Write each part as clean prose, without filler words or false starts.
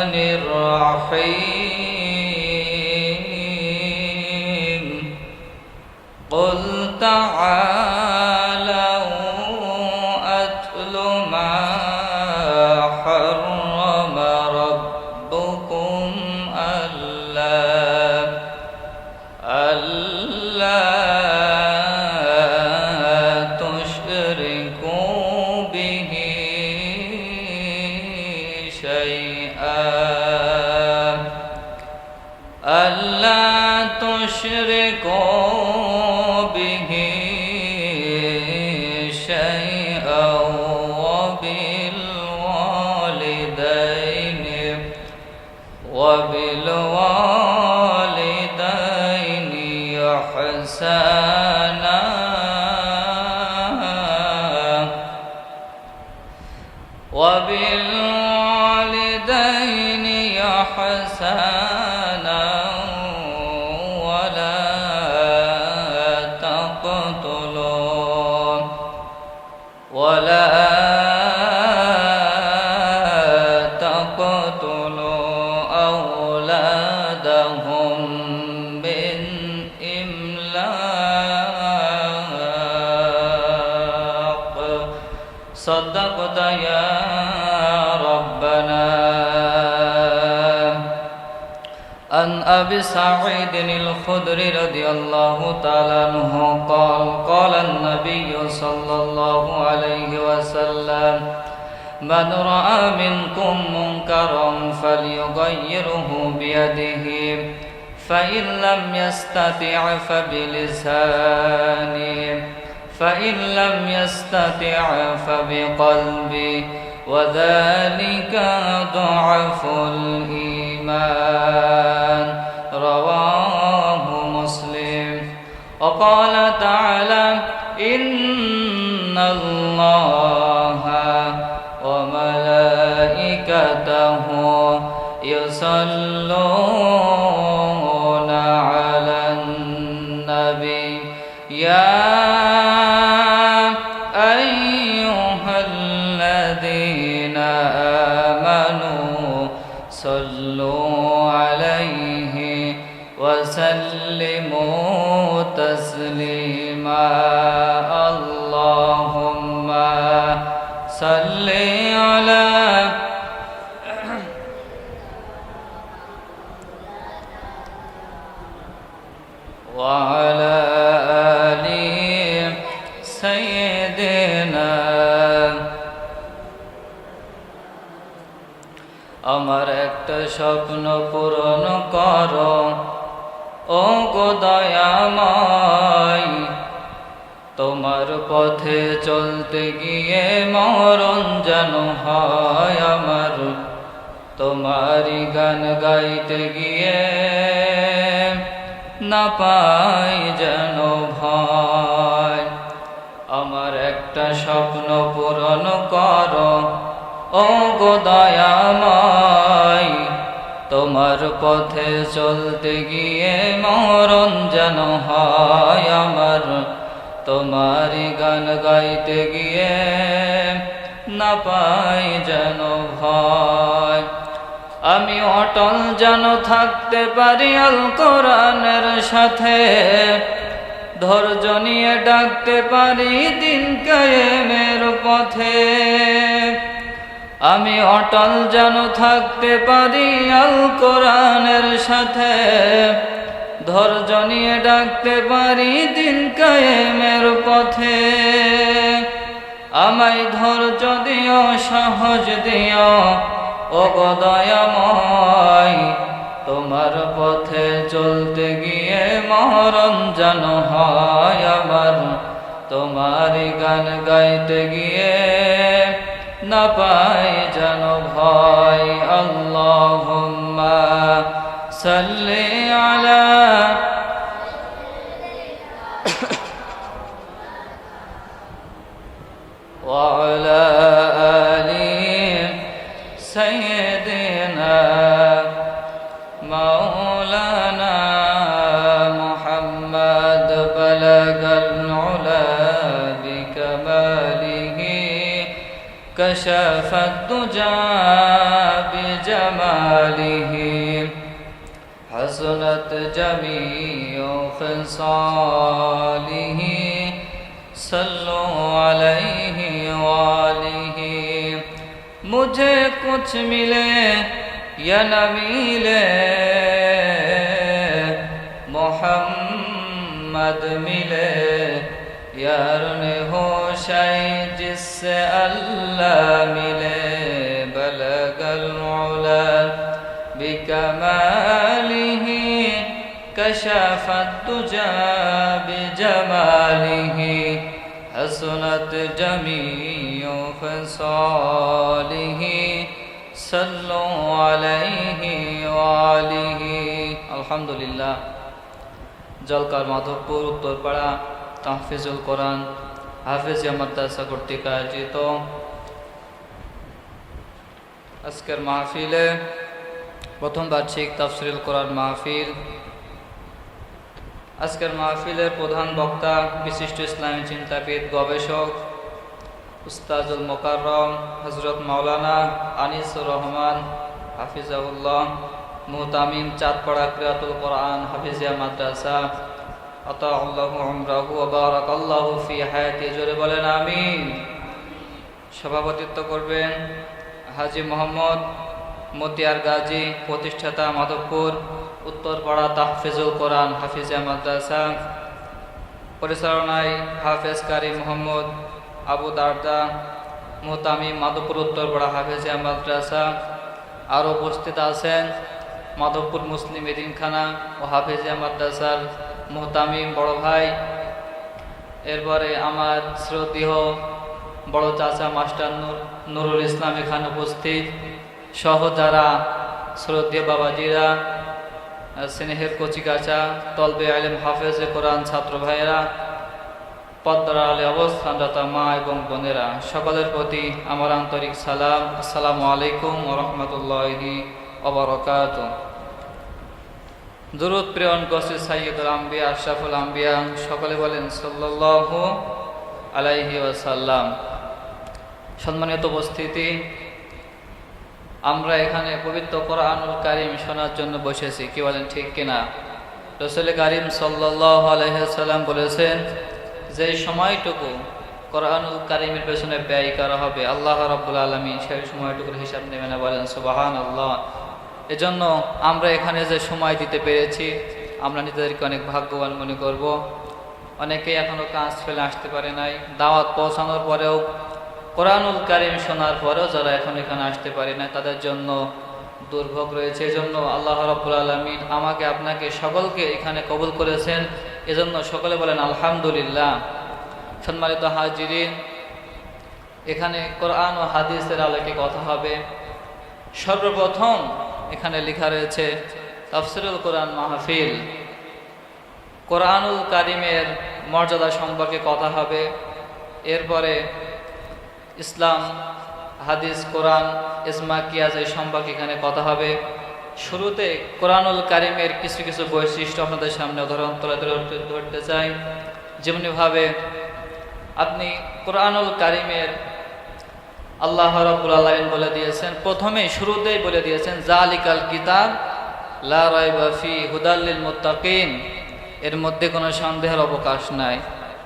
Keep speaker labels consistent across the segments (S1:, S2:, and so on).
S1: الرحيم قل تعالوا أتل ما حرم ربكم ألا تشركوا به شيئا وبالوالدين إحسانا ولا تقتلوا أولادهم من إملاق صدقت يا ربنا. عن أبي سعيد الخدري رضي الله تعالى عنه قال قال النبي صلى الله عليه وسلم من رأى منكم منكرا فليغيره بيده فإن لم يستطع فبلسانه فإن لم يستطع فبقلبه وذلك ضعف الإيمان رواه مسلم. وقال تعالى إن الله وملائكته يصلون على النبي يا أيها الذين آمنوا صلوا عليه وسلموا تسليما اللهم صل على وعلى آل سيدنا আমার একটা স্বপ্ন পূরণ করো ও গো দয়াময় তোমার পথে চলতে গিয়ে মরণ যেন হয় আমার তোমারই গান গাইতে গিয়ে না পাই যেন ভয় আমার একটা স্বপ্ন পূরণ করো ও গো দয়াময় তোমার পথে চলতে গিয়ে মরণ যেন হয় আমার তোমারই গান গাইতে গিয়ে না পাই যেন ভয় আমি অটল যেন থাকতে পারি আল কোরআনের সাথে ধৈর্য নিয়ে ডাকতে পারি দিন কায়েমের পথে আমি অটল যেন থাকতে পারি আল কোরআনের সাথে ধৈর্য নিয়ে ডাকতে পারি দিন কায়েমের পথে আমায় ধৈর্য দিও সাহস দিও ও গো দয়াময় তোমার পথে চলতে গিয়ে মরণ যেন হয় আমার তোমারই গান গাইতে গিয়ে না পাই যেন ভয় আল্লাহুম্মা সাল্লি আলা وعلى آل سيدنا مولانا محمد بلغ العلا بكماله كشف الدجى بجاه بجماله حسنت جميع خصاله صلوا عليه وآله मुझे कुछ मिले या न मिले मोहम्मद मिले यार ने हो शाय जिससे अल्लाह मिले बलगल उला बिकमालिही कशफत तुजा बिजमालिही हसनत जमीउ खसालिही सल्लु अलैहि वालिही। अल्हम्दुलिल्लाह। জলকার মাধবপুর উত্তরপাড়া তাহফিজুল কোরআন হাফেজিয়া মাদ্রাসা কর্তৃক আয়োজিত আজকের মাহফিলে প্রথম বার্ষিক তাফসিরুল কোরআন মাহফিল। আজকের মাহফিলের প্রধান বক্তা বিশিষ্ট ইসলামী চিন্তাবিদ গবেষক উস্তাজুল মোকাররম হযরত মাওলানা আনিসুর রহমান হাফিজাহুল্লাহ মুহতামিম চাঁদপাড়া কিরাতুল কোরআন হাফিজিয়া মাদ্রাসা আতাআল্লাহু উমরাহু ওয়া বারাকাল্লাহু ফি হায়াতি। জোরে বলেন আমিন। সভাপতিত্ব করবেন হাজী মোহাম্মদ মতিয়ার গাজী, প্রতিষ্ঠাতা মাধবপুর উত্তরপাড়া তাহফিজুল কোরআন হাফিজিয়া মাদ্রাসা। পরিচালনায় হাফেজ কারি মোহাম্মদ আবু দারদা, মুহতামিম মাধবপুর উত্তরপাড়া হাফিজিয়া মাদ্রাসা। আরও উপস্থিত আছেন মাধবপুর মুসলিম এতিমখানা ও হাফিজিয়া মাদ্রাসার মুহতামিম বড় ভাই, এরপরে আমার শ্রদ্ধেয় বড় চাচা মাস্টার নুরুল ইসলাম এখানে উপস্থিত, সহ যারা শ্রদ্ধেয় বাবাজিরা, স্নেহের কচিকাচা, তলবে আলেম হাফেজে কোরআন ছাত্র ভাইয়েরা, পদ্মার আলে অবস্থানরত মা এবং বোনেরা, সকলের প্রতি আমার আন্তরিক সালাম। আসসালামু আলাইকুম ওয়া রাহমাতুল্লাহি ওয়া বারাকাতুহু। দুরূদ প্রেরণ করছি সাইয়্যিদুল আম্বিয়া আশরাফুল আম্বিয়া, সকলে বলেন সাল্লাল্লাহু আলাইহি ওয়াসাল্লাম। সম্মানিত উপস্থিতি, আমরা এখানে পবিত্র কোরআনুল কারীম শোনার জন্য বসেছি, কি বলেন ঠিক কিনা? রাসূল কারীম সাল্লাল্লাহু আলাইহি ওয়াসাল্লাম বলেছেন যে সময়টুকু কোরআনুল কারীমের পেছনে ব্যয় করা হবে আল্লাহ রাব্বুল আলামিন সেই সময়টুকুর হিসাব নেবেন না। বলেন সুবহানাল্লাহ। এজন্য আমরা এখানে যে সময় দিতে পেরেছি আমরা নিজেদেরকে অনেক ভাগ্যবান মনে করব। অনেকেই এখনও কাজ ফেলে আসতে পারে নাই, দাওয়াত পৌঁছানোর পরেও, কোরআনুল কারীম শোনার পরেও যারা এখন এখানে আসতে পারে না তাদের জন্য দুর্ভোগ রয়েছে। এজন্য আল্লাহ রাব্বুল আলামিন আমাকে আপনাকে সকলকে এখানে কবুল করেছেন, এজন্য সকলে বলেন আলহামদুলিল্লাহ। সম্মানিত হাজিরিন, এখানে কোরআন ও হাদিসের আলোকে কথা হবে। সর্বপ্রথম এখানে লেখা রয়েছে তাফসিরুল কোরআন মাহফিল, কোরআনুল কারীমের মর্যাদা সম্পর্কে কথা হবে। এরপরে ইসলাম, হাদিস, কোরআন, ইজমা, কিয়াস এই সম্পর্কে এখানে কথা হবে। শুরুতে কোরআনুল কারীমের কিছু কিছু বৈশিষ্ট্য আপনাদের সামনে উদাহরণ তুলে ধরতে চাই। যেমনিভাবে আপনি কোরআনুল কারীমের আল্লাহ রাব্বুল আলামিন বলে দিয়েছেন, প্রথমেই শুরুতেই বলে দিয়েছেন জালিকাল কিতাব লা রাইবা ফি হুদাল লিল মুত্তাকিন, এর মধ্যে কোনো সন্দেহের অবকাশ নাই।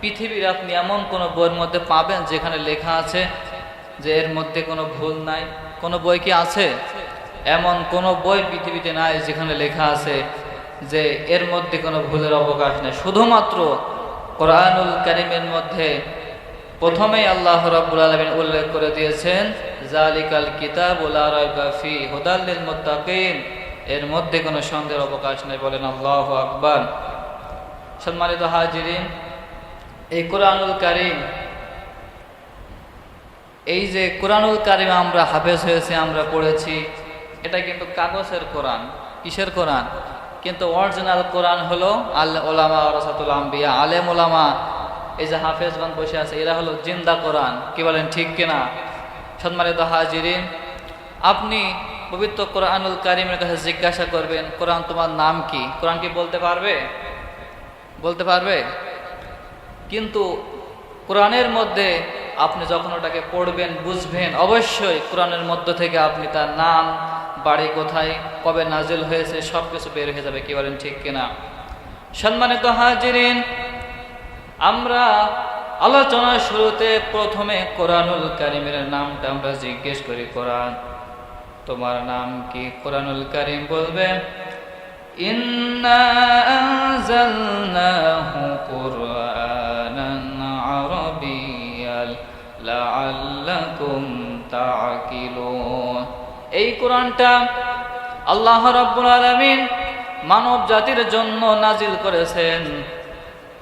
S1: পৃথিবীর আপনি এমন কোনো বইয়ের মধ্যে পাবেন যেখানে লেখা আছে যে এর মধ্যে কোনো ভুল নাই? কোনো বই কি আছে? এমন কোনো বই পৃথিবীতে নাই যেখানে লেখা আছে যে এর মধ্যে কোনো ভুলের অবকাশ নেই। শুধুমাত্র কোরআনুল কারীমের মধ্যে প্রথমেই আল্লাহ রাব্বুল আলামিন উল্লেখ করে দিয়েছেন জালিকাল কিতাবু লা রাইবা ফি হুদাল লিল মুত্তাকিন, এর মধ্যে কোনো সন্দেহের অবকাশ নেই। বলেন আল্লাহু আকবার। সম্মানিত হাজিরিন, এই কোরআনুল কারীম, এই যে কোরআনুল কারীম আমরা হাফেজ হয়েছে, আমরা পড়েছি, এটা কিন্তু কাগজের কোরআন। কিসের কোরআন? কিন্তু অরিজিনাল কোরআন হলো আল উলামা ওয়ারাসাতুল আম্বিয়া, আলেম ওলামা, এই যে হাফেজগণ বসে আছে এরা হলো জিন্দা কোরআন। কি বলেন ঠিক কিনা? সম্মানিত হাজিরিন, আপনি পবিত্র কোরআনুল কারীমের কাছে জিজ্ঞাসা করবেন কোরআন তোমার নাম কি? কোরআন কি বলতে পারবে? বলতে পারবে? কিন্তু কোরআনের মধ্যে আপনি যখন ওটাকে পড়বেন, বুঝবেন, অবশ্যই কোরআনের মধ্য থেকে আপনি তার নাম বাড়ি কোথায়, কবে নাজিল হয়েছে, সব কিছু বের হয়ে যাবে। কি বলেন, ঠিক কিনা? সম্মানিত হাজিরিন, আমরা আলোচনার শুরুতে প্রথমে কোরআনুল কারীমের নামটা আমরা জিজ্ঞেস করি। কোরআন, তোমার নাম কি? কোরআনুল কারীম বলবে, ইন্না আনজালনাহু কুরআনান আরাবিয়্যাল লাআল্লাকুম তা'কিলুন। এই কোরআনটা আল্লাহ রাব্বুল আলামিন মানব জাতির জন্য নাজিল করেছেন।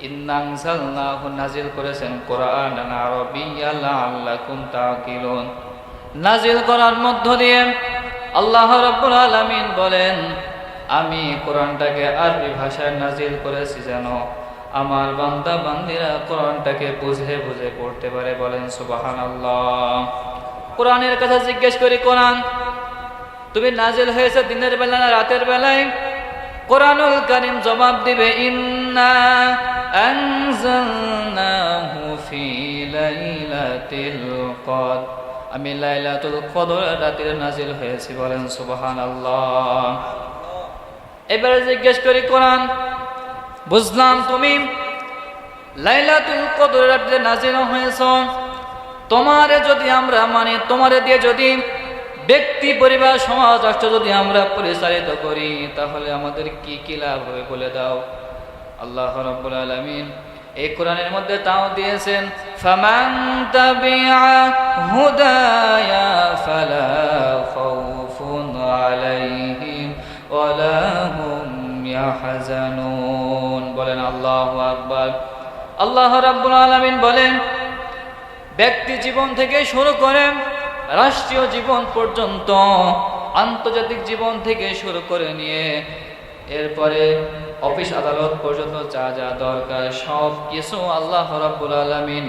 S1: ইন্না আনজালনাহু, নাজিল করেছেন কুরআনান আরাবিয়্যাল লাআল্লাকুম তা'কিলুন। নাজিল করার মধ্য দিয়ে আল্লাহ রাব্বুল আলামিন বলেন, আমি কোরআনটাকে আরবি ভাষায় নাজিল করেছি যেন আমার বান্দা বান্দিরা কোরআনটাকে বুঝে বুঝে পড়তে পারে। বলেন সুবহানাল্লাহ। কোরআনের কথা জিজ্ঞেস করি, কোরআন তুমি নাজিল হয়েছে দিনের বেলা না রাতের বেলায়? কোরআনুল কারীম জবাব দিবে, ইন্না আনজালনাহু ফি লাইলাতিল কদর, আমি লাইলাতুল কদর রাতে নাজিল হয়েছি। বলেন সুবহানাল্লাহ। এবারে জিজ্ঞেস করি, কোরআন বুঝলাম তুমি লাইলাতুল কদর রাতে নাজিল হয়েছ, তোমারে যদি আমরা মানি, তোমারে দিয়ে যদি ব্যক্তি পরিবার সমাজ রাষ্ট্র যদি আমরা পরিচালিত করি, তাহলে আমাদের কি কি লাভ হবে বলে দাও। আল্লাহ রাব্বুল আলামিন এই কোরআনের মধ্যে তাও দিয়েছেন, ফামান তাবিআ হুদায়া ফালা খাউফুন আলাইহিম ওয়ালা হুম ইয়াহজানুন। বলেন আল্লাহু আকবার। আল্লাহ রাব্বুল আলামিন বলেন, ব্যক্তি জীবন থেকে শুরু করে রাষ্ট্রীয় জীবন পর্যন্ত, আন্তর্জাতিক জীবন থেকে শুরু করে নিয়ে এরপরে অফিস আদালত পর্যন্ত যা যা দরকার সব কিছু আল্লাহ রাব্বুল আলামিন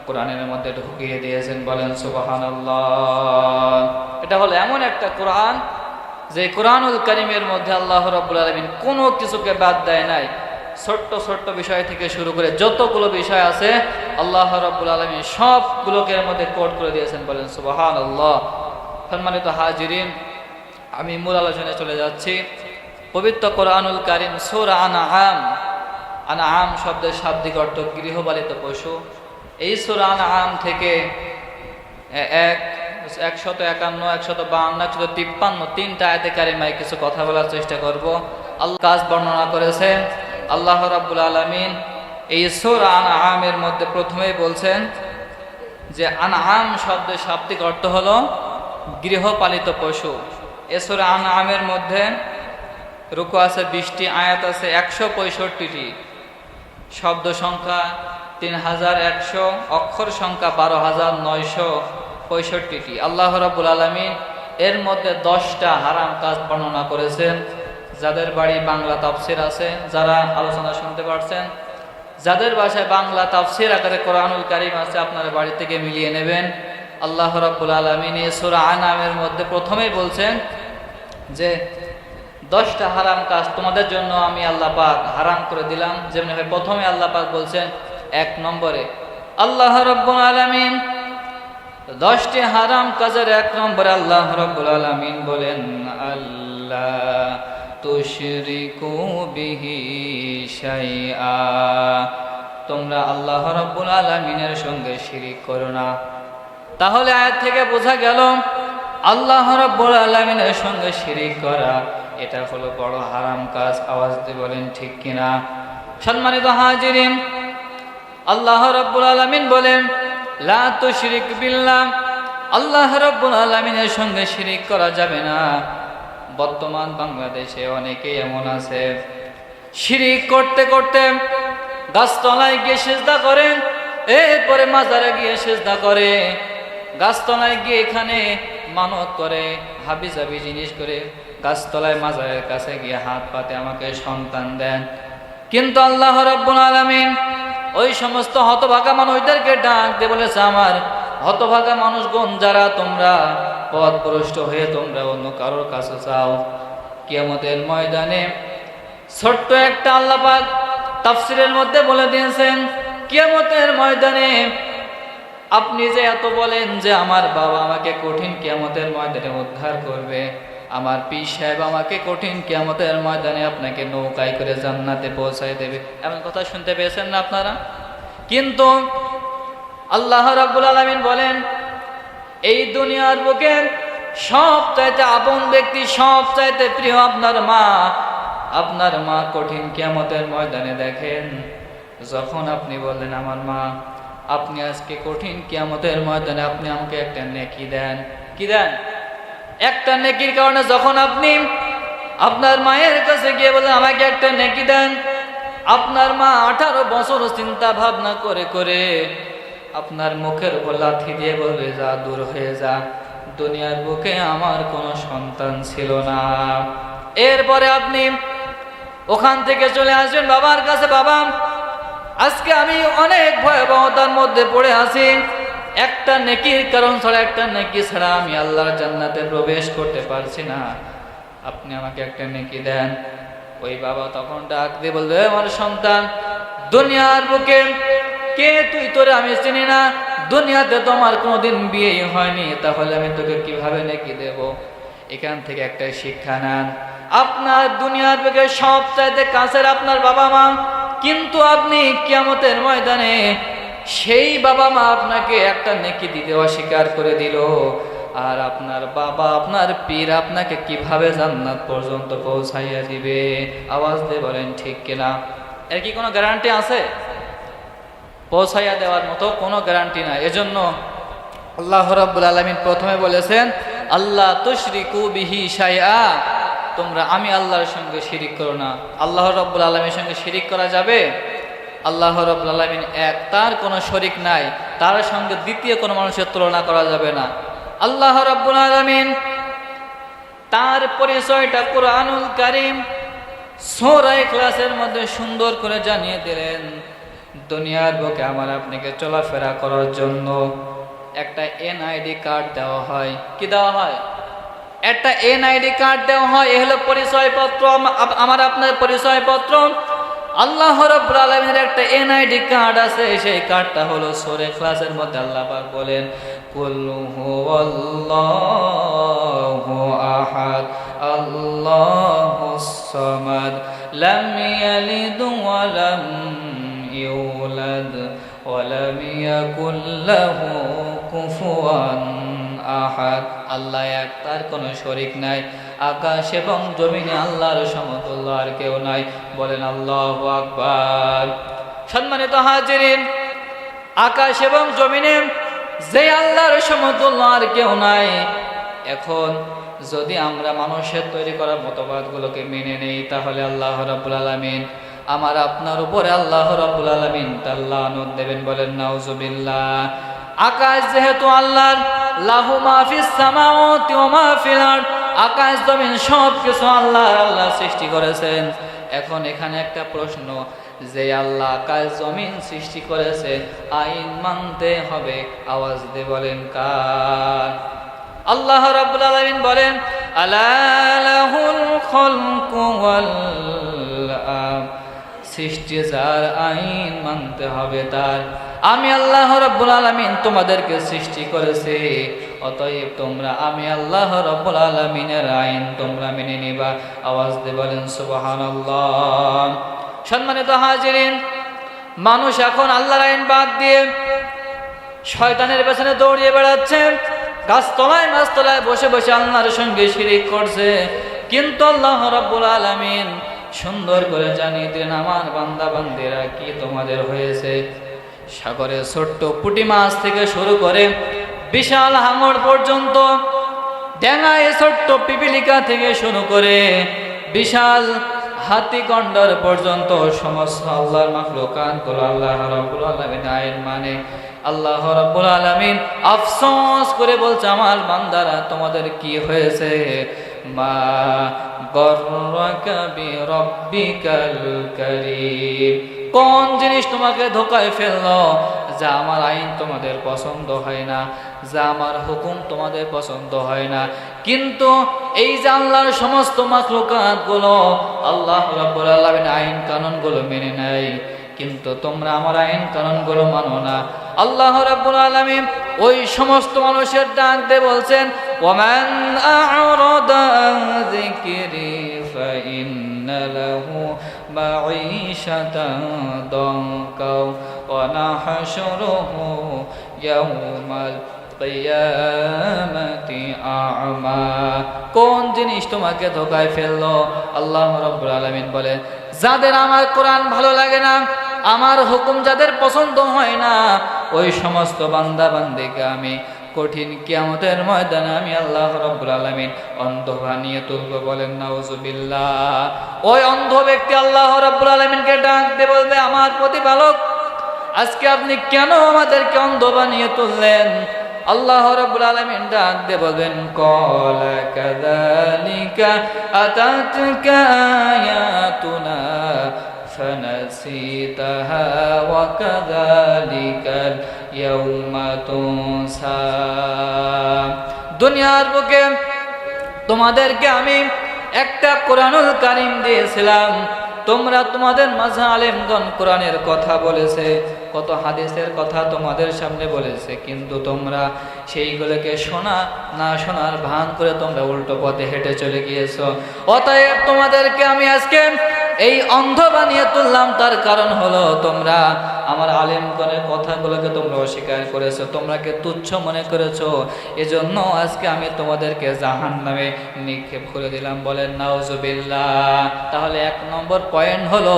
S1: কোরআনের মধ্যে ঢুকিয়ে দিয়েছেন। বলেন সুবহানাল্লাহ। এটা হলো এমন একটা কোরআন যে কোরআনুল কারীমের মধ্যে আল্লাহ রাব্বুল আলামিন কোনো কিছুকে বাদ দেয় নাই। ছোট্ট ছোট্ট বিষয় থেকে শুরু করে যতগুলো বিষয় আছে আল্লাহ রাব্বুল আলামিন সবগুলোকে এর মধ্যে কোট করে দিয়েছেন। বলেন সুবহানাল্লাহ। সম্মানিত হাজিরিন, আমি মূল আলোচনায় চলে যাচ্ছি। পবিত্র কোরআনুল কারীম সূরা আনআম, আনআম শব্দের শাব্দিক অর্থ গৃহপালিত পশু। এই সূরা আনআম থেকে 151, 152, 153 তিনটা আয়াতে কারিমায় কিছু কথা বলার চেষ্টা করব। আল্লাহ কাজ বর্ণনা করেছেন। আল্লাহ রাব্বুল আলামিন এই সূরা আনআমের মধ্যে প্রথমেই বলছেন যে আনআম শব্দের শাব্দিক অর্থ হলো গৃহপালিত পশু। এই সূরা আনআমের মধ্যে রুকু আছে 20টি, আয়াত আছে 165টি, শব্দ সংখ্যা 3100, অক্ষর সংখ্যা 12965টি। আল্লাহ রাব্বুল আলামিন এর মধ্যে 10টা হারাম কাজ বর্ণনা করেছেন। যাদের বাড়ি বাংলা তাফসীর আছে, যারা আলোচনা শুনতে পারছেন, যাদের বাসায় বাংলা তাফসীর আকারে কোরআনুল কারীম আছে, আপনারা বাড়ি থেকে মিলিয়ে নেবেন। আল্লাহ রাব্বুল আলামিন এই সূরা আনআমের মধ্যে প্রথমেই বলছেন যে 10টা হারাম কাজ তোমাদের জন্য আমি আল্লাহ পাক হারাম করে দিলাম। যেমন প্রথমে আল্লাহ পাক বলছেন 1 নম্বরে আল্লাহ রাব্বুল আলামিন 10টি হারাম কাজের 1 নম্বরে আল্লাহ রাব্বুল আলামিন বলেন, আল্লাহ তুশরিকু বিহি শাইআ, তোমরা আল্লাহ রাব্বুল আলামিনের সঙ্গে শিরিক করো না। তাহলে আয়াত থেকে বোঝা গেল আল্লাহ রাব্বুল আলামিনের সঙ্গে শিরিক করা এটা হলো বড় হারাম কাজ। আওয়াজ দিয়ে বলেন ঠিক কিনা? সম্মানিত হাজিরিন, আল্লাহ রাব্বুল আলামিন বলেন লা তুশরিক বিল্লাহ, আল্লাহ রাব্বুল আলামিনের সঙ্গে শিরিক করা যাবে না। বর্তমান বাংলাদেশে অনেকেই এমন আছে শিরিক করতে করতে গাছতলায় গিয়ে সিজদা করেন, এরপরে মাজারে গিয়ে সিজদা করে, গাছতলায় গিয়ে এখানে মানত করে, হাবিজাবি জিনিস করে, গাছতলায় মাজারের কাছে গিয়ে হাত পাতে আমাকে সন্তান দেন। কিন্তু আল্লাহ রাব্বুল আলামিন ওই সমস্ত হতভাগা মানুষদেরকে ডাক দিয়ে বলেছে, আমার হতভাগা মানুষগণ যারা তোমরা পথভ্রষ্ট হয়ে তোমরা অন্য কারোর কাছে চাও, কিয়ামতের ময়দানে ছোট্ট একটা আল্লাহ পাক তাফসীরের মধ্যে বলে দিয়েছেন, কিয়ামতের ময়দানে আপনি যে এত বলেন যে আমার বাবা আমাকে কঠিন কিয়ামতের ময়দানে উদ্ধার করবে, আমার পীর সাহেব আমাকে কঠিন কিয়ামতের ময়দানে আপনাকে নৌকায় করে জান্নাতে পৌঁছায় দেবে। এমন কথা শুনতে পেয়েছেন না আপনারা? কিন্তু আল্লাহ রাব্বুল আলামিন বলেন, এই দুনিয়ার বুকে সবচাইতে আপন ব্যক্তি, সবচাইতে প্রিয় আপনার মা। আপনার মা কঠিন কিয়ামতের ময়দানে দেখেন, যখন আপনি বললেন আমার মা, আপনি আজকে কঠিন কিয়ামতের ময়দানে আপনি আমাকে একটা নেকি দেন। কি দেন? একটা নেকির কারণে যখন আপনি আপনার মায়ের কাছে গিয়ে বললেন আমাকে একটা নেকি দেন, আপনার মা 18 বছর চিন্তা ভাবনা করে করে আপনার মুখের উপর লাথি দিয়ে বলবে, যা দূর হয়ে যা, দুনিয়ার বুকে আমার কোনো সন্তান ছিল না। এরপরে আপনি ওখান থেকে চলে আসবেন বাবার কাছে, বাবা আজকে আমি অনেক ভয়াবহতার মধ্যে পড়ে আছি, একটা নেকির কারণ ছাড়া, একটা নেকি ছাড়া আমি আল্লাহর জান্নাতে প্রবেশ করতে পারছি না, আপনি আমাকে একটা নেকি দেন। ওই বাবা তখন ডাক দিয়ে বলবে, আমার সন্তান, দুনিয়ার বুকে কে তুই? তোরে আমি চিনি না, দুনিয়াতে তো আমার কোনোদিন বিয়েই হয়নি, তাহলে আমি তোকে কিভাবে নেকি দেব? এখান থেকে একটা শিক্ষা নেন, আপনার দুনিয়ার বুকে সবচাইতে কাছের আপনার বাবা মা, কিন্তু আপনি কিয়ামতের ময়দানে সেই বাবা মা আপনাকে একটা নেকি দিতে অস্বীকার করে দিল, আর আপনার বাবা, আপনার পীর আপনাকে কিভাবে জান্নাত পর্যন্ত পৌঁছাইয়া দিবে? আওয়াজ দিয়ে বলেন ঠিক কিনা? এর কি কোনো গ্যারান্টি আছে? পৌঁছাইয়া দেওয়ার মতো কোনো গ্যারান্টি নাই। এজন্য আল্লাহ রাব্বুল আলামিন প্রথমে বলেছেন, আল্লাহ তুশরিকু বিহি শাইআ, তোমরা আমি আল্লাহর সঙ্গে শিরিক করো না। আল্লাহ রাব্বুল আলামিনের সঙ্গে শিরিক করা যাবে? আল্লাহ রাব্বুল আলামিন এক, তার কোনো শরিক নাই, তার সঙ্গে দ্বিতীয় কোনো মানুষের তুলনা করা যাবে না। আল্লাহ রাব্বুল আলামিন তার পরিচয়টা কুরআনুল কারীম সূরা ইখলাসের মধ্যে সুন্দর করে জানিয়ে দিলেন। দুনিয়ার বুকে আমার আপনাকে চলাফেরা করার জন্য একটা এনআইডি কার্ড দেওয়া হয়। কি দেওয়া হয়? একটা এনআইডি কার্ড দেওয়া হয়। এ হলো পরিচয়পত্র, আমার আপনার পরিচয়পত্র। আল্লাহ রাব্বুল আলামিনের একটা এনআইডি কার্ড আছে, সেই কার্ডটা হলো সূরা ইখলাসের মধ্যে আল্লাহ পাক বলেন, কুল হুয়াল্লাহু আহাদ আল্লাহুস সামাদ লাম ইয়ালিদ ওয়া লাম ইউলাদ ওয়া লাম ইয়াকুল লাহু কুফুয়ান আহাদ। আল্লাহ এক, তার কোনো শরিক নাই, আকাশ এবং জমিনে আল্লাহর সমতুল্য আর কেউ নাই। বলেন আল্লাহু আকবার। সম্মানিত হাজিরিন, আকাশ এবং জমিনে যে আল্লাহর সমতুল্য আর কেউ নাই। এখন যদি আমরা মানুষের তৈরি করা মতবাদগুলোকে মেনে নেই, তাহলে আল্লাহ রাব্বুল আলামিন আমার আপনার উপরে আল্লাহ রাব্বুল আলামিন তার লানত দেবেন। বলেন নাউজুবিল্লাহ। আকাশ যেহেতু আল্লাহর, লাহু মা ফিস সামাওয়াতি ওয়া মা ফিল আরদ, আকাশ জমিন সব কিছু আল্লাহ সৃষ্টি করেছেন। এখন এখানে একটা প্রশ্ন, যে আল্লাহ আকাশ জমিন সৃষ্টি করেছে, আইন মানতে হবে। আওয়াজ দিয়ে বলেন কার? আল্লাহ রাব্বুল আলামিন বলেন, আলা লাহুল খালকু ওয়াল আমর, সৃষ্টি যার, আইন মানতে হবে তার। আমি আল্লাহ রাব্বুল আলামিন তোমাদেরকে সৃষ্টি করেছি, অতএব তোমরা আমি আল্লাহ রাব্বুল আলামিনের আইন তোমরা মেনে নিবা। আওয়াজ দিয়ে বলেন সুবহানাল্লাহ। সম্মানিত হাজিরিন, মানুষ এখন আল্লাহর আইন বাদ দিয়ে শয়তানের পেছনে দৌড়িয়ে বেড়াচ্ছে, গাছতলায় মাছতলায় বসে বসে আল্লাহর সঙ্গে শিরিক করছে। কিন্তু আল্লাহ রাব্বুল আলামিন সুন্দর করে জানিয়ে দিলেন, আমার বান্দা বান্দিরা কি তোমাদের হয়েছে? সাগরে ছোট্ট পুঁটি মাছ থেকে শুরু করে বিশাল হাঙর পর্যন্ত, ডেঙ্গায় ছোট্ট পিপিলিকা থেকে শুরু করে বিশাল হাতি গন্ডার পর্যন্ত সমস্ত আল্লাহর মাখলুকাতগুলো আল্লাহ রাব্বুল আলামিন আইন মানে। আল্লাহ রাব্বুল আলামিন আফসোস করে বলছে, আমার বান্দারা তোমাদের কি হয়েছে? মা গররাকা বিরাব্বিকাল কারীম, কোন জিনিস তোমাকে ধোঁকায় ফেললো? যা আমার আইন তোমাদের পছন্দ হয় না, যা আমার হুকুম তোমাদের পছন্দ হয় না। কিন্তু এই যে আল্লাহর সমস্ত মাখলুকাতগুলো আল্লাহ রাব্বুল আলামিন আইন কানুনগুলো মেনে নেয়, কিন্তু তোমরা আমার আইন কানুনগুলো মানো না। আল্লাহ রাব্বুল আলামিন ওই সমস্ত মানুষের ডাক দিয়ে বলছেন, ওয়ামান আ'রাদা আন যিকরি ফাইন্না লাহু মাঈশাতান দানকা ওয়া নাহশুরুহু ইয়াওমাল কিয়ামাতি আ'মা। কোন জিনিস তোমাকে ধোঁকায় ফেললো? আল্লাহ রাব্বুল আলামিন বলেন, যাদের আমার কোরআন ভালো লাগে না, আমার হুকুম যাদের পছন্দ হয় না, ওই সমস্ত বান্দা বান্দিকে আমি কঠিন কিয়ামতের ময়দানে আমি আল্লাহ রাব্বুল আলামিন অন্ধ বানিয়ে তুলব। বলেন নাউজুবিল্লাহ। ওই অন্ধ ব্যক্তি আল্লাহ রাব্বুল আলামিনকে ডাক দিয়ে বলবে, আমার প্রতিপালক, আজকে আপনি কেন আমাদেরকে অন্ধ বানিয়ে তুললেন? আল্লাহ রাব্বুল আলামিন ডাক দিয়ে বলবেন, ক্বালা কাযালিকা আতাতকা আয়াতুনা ফানাসিতাহা ওয়া কাযালিকাল ইয়াওমা তুনসা। দুনিয়ার বুকে তোমাদেরকে আমি একটা কোরআনুল কারীম দিয়েছিলাম, তোমরা তোমাদের মাঝে আলেমগণ কোরআনের কথা বলেছে, কত হাদিসের কথা তোমাদের সামনে বলেছে, কিন্তু তোমরা সেইগুলোকে শোনা না শোনার ভান করে তোমরা উল্টো পথে হেঁটে চলে গিয়েছো। অতএব তোমাদেরকে আমি আজকে এই অন্ধ বানিয়ে তুললাম, তার কারণ হলো তোমরা আমার আলেমগণের কথাগুলোকে তোমরা অস্বীকার করেছো, তোমরাকে তুচ্ছ মনে করেছো, এজন্য আজকে আমি তোমাদেরকে জাহান্নামে নিক্ষেপ করে দিলাম। বলেন নাউজুবিল্লাহ। তাহলে 1 নম্বর পয়েন্ট হলো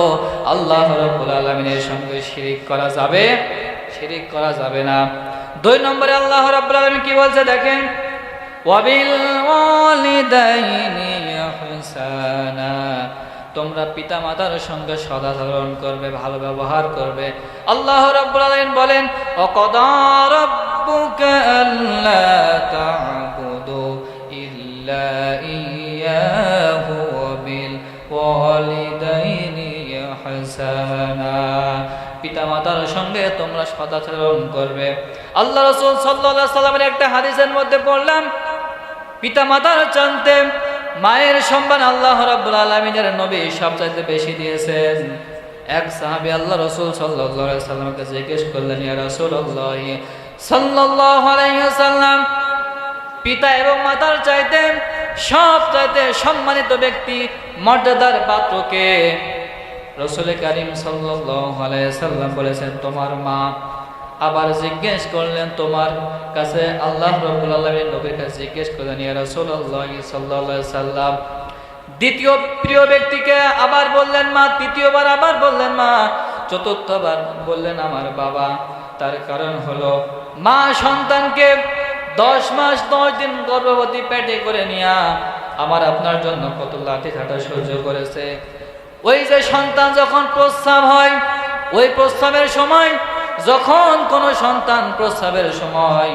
S1: আল্লাহ রাব্বুল আলামিনের সঙ্গে শিরিক করা যাবে, শিরিক করা যাবে না। 2 নম্বরে আল্লাহ রাব্বুল আলামিন কি বলছে দেখেন, ওয়াবিল ওয়ালিদাইনি ইহসানা, তোমরা পিতা মাতার সঙ্গে সদাচরণ করবে, ভালো ব্যবহার করবে। আল্লাহ রাব্বুল আলামিন বলেন, ওয়াকাদা রাব্বুকা আল্লা তা'বুদু ইল্লা ইয়্যাহু ওয়াবিল ওয়ালিদাইনি ইহসানা, পিতা মাতার সঙ্গে তোমরা সদাচরণ করবে। আল্লাহ রাসূল সাল্লাল্লাহু আলাইহি সাল্লামের একটা হাদিসের মধ্যে পড়লাম, পিতা মাতার চাইতে মায়ের সম্মান আল্লাহ রাব্বুল আলামিনের নবী সবচাইতে বেশি দিয়েছেন। এক সাহাবী আল্লাহ রাসূল সাল্লাল্লাহু আলাইহি সাল্লামকে জিজ্ঞেস করলেন, ইয়া রাসূলুল্লাহ সাল্লাল্লাহু আলাইহি ওয়াসাল্লাম, পিতা এবং মাতার চাইতে সবচাইতে সম্মানিত ব্যক্তি, মর্যাদার পাত্রকে? রাসূল কারীম সাল্লাল্লাহু আলাইহি সাল্লাম বলেছেন, তোমার মা। আবার জিজ্ঞেস করলেন, তোমার কাছে আল্লাহ রাব্বুল আলামিন নবীর কাছে জিজ্ঞেস করলেন, ইয়া রাসূলুল্লাহ সাল্লাল্লাহু আলাইহি সাল্লাম, দ্বিতীয় প্রিয় ব্যক্তিকে আবার বললেন মা, তৃতীয়বার আবার বললেন মা, চতুর্থবার বললেন আমার বাবা। তার কারণ হলো মা সন্তানকে 10 মাস 10 দিন গর্ভবতী পেটে করে নিয়া আমার আপনার জন্য কত লাঠি ঝাঁটা সহ্য করেছে। ওই যে সন্তান যখন প্রস্রাব হয়, ওই প্রস্রাবের সময়, যখন কোন সন্তান প্রস্রাবের সময়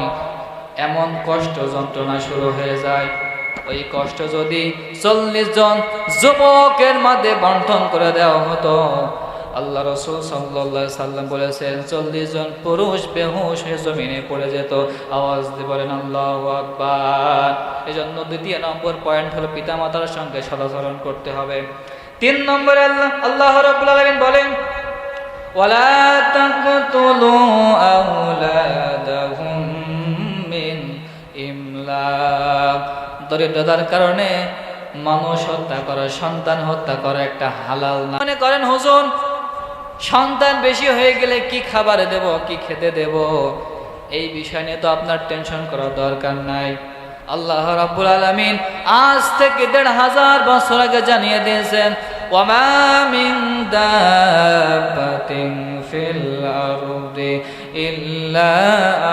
S1: এমন কষ্ট যন্ত্রণা শুরু হয়ে যায়, ওই কষ্ট যদি 40 জন যুবকের মাঝে বন্টন করে দেওয়া হতো, আল্লাহ রাসূল সাল্লাল্লাহু আলাইহি সাল্লাম বলেছেন 40 জন পুরুষ বেহুশ হয়ে জমিনে পড়ে যেত। আওয়াজ দিয়ে বলেন আল্লাহু আকবার। এজন্য 2 নম্বর পয়েন্ট হলো পিতা মাতার সঙ্গে সদাচরণ করতে হবে। 3 নম্বরে আল্লাহ রাব্বুল আলামিন বলেন, ওয়ালা তাকতুলু আওলাদাহুম মিন ইমলাক, দরিদ্রতার কারণে মানুষ হত্যা করা, সন্তান হত্যা করা একটা হালাল না। মনে করেন হুজুর, সন্তান বেশি হয়ে গেলে কি খাবার দেব, কি খেতে দেব, এই বিষয় নিয়ে তো আপনার টেনশন করার দরকার নাই। আল্লাহ রাব্বুল আলামিন আজ থেকে 1500 বছর আগে জানিয়ে দিয়েছেন, ওয়ামা মিন দাব্বাতিন ফিল আরদি ইল্লা